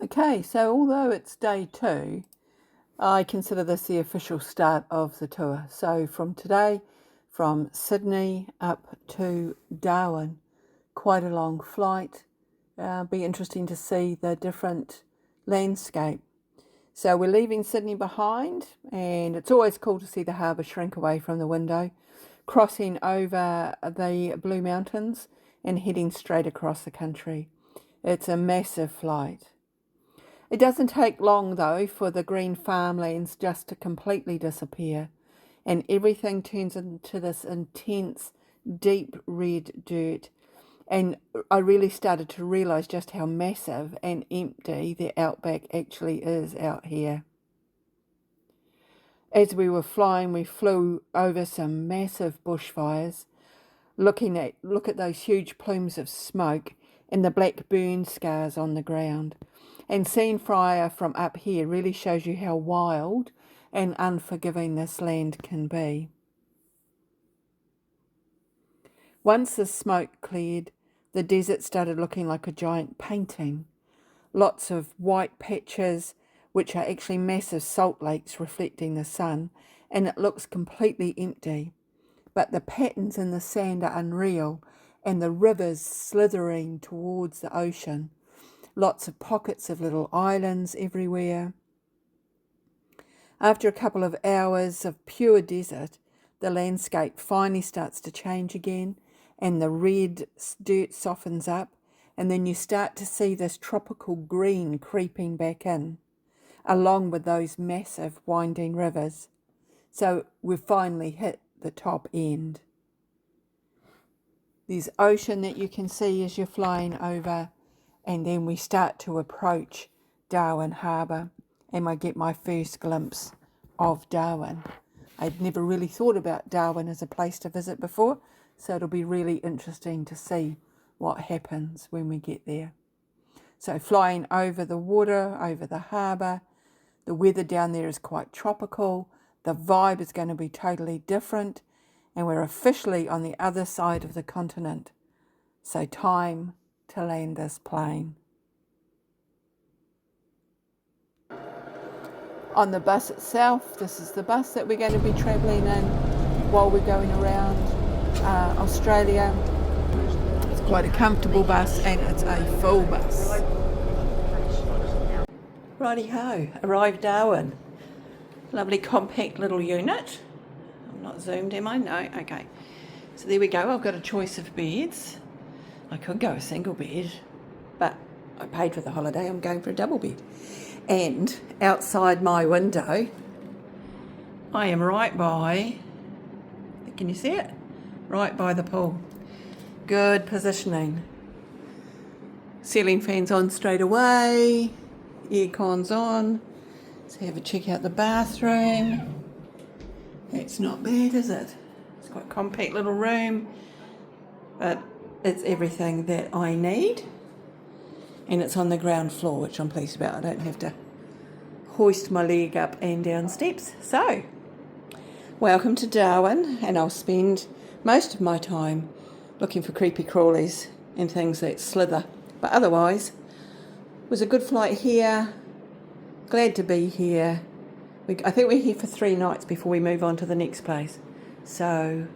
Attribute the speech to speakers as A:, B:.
A: Okay, so although it's day 2, I consider this the official start of the tour. So from today, from Sydney up to Darwin, quite a long flight. Be interesting to see the different landscape. So we're leaving Sydney behind, and it's always cool to see the harbour shrink away from the window, crossing over the Blue Mountains and heading straight across the country. It's a massive flight. It doesn't take long, though, for the green farmlands just to completely disappear, and everything turns into this intense, deep red dirt. And I really started to realise just how massive and empty the outback actually is out here. As we were flying, we flew over some massive bushfires. Look at those huge plumes of smoke and the black burn scars on the ground. And seeing fire from up here really shows you how wild and unforgiving this land can be. Once the smoke cleared, the desert started looking like a giant painting. Lots of white patches, which are actually massive salt lakes reflecting the sun, and it looks completely empty. But the patterns in the sand are unreal, and the rivers slithering towards the ocean. Lots of pockets of little islands everywhere. After a couple of hours of pure desert, the landscape finally starts to change again, and the red dirt softens up, and then you start to see this tropical green creeping back in, along with those massive winding rivers. So we've finally hit the top end. There's ocean that you can see as you're flying over, and then we start to approach Darwin Harbour, and I get my first glimpse of Darwin. I'd never really thought about Darwin as a place to visit before, so it'll be really interesting to see what happens when we get there. So flying over the water, over the harbour, the weather down there is quite tropical, the vibe is going to be totally different, and we're officially on the other side of the continent. So time to land this plane. On the bus itself, this is the bus that we're going to be travelling in while we're going around Australia. It's quite a comfortable bus, and it's a full bus. Righty-ho, arrived Darwin. Lovely compact little unit. I'm not zoomed, am I? No, okay. So there we go, I've got a choice of beds. I could go a single bed, but I paid for the holiday, I'm going for a double bed. And outside my window, I am right by, can you see it? Right by the pool. Good positioning. Ceiling fans on straight away, aircon's on. Let's have a check out the bathroom. It's not bad, is it? It's quite a compact little room, but it's everything that I need, and it's on the ground floor, which I'm pleased about. I don't have to hoist my leg up and down steps. So, welcome to Darwin, and I'll spend most of my time looking for creepy crawlies and things that slither. But otherwise, it was a good flight here. Glad to be here. I think we're here for 3 nights before we move on to the next place. So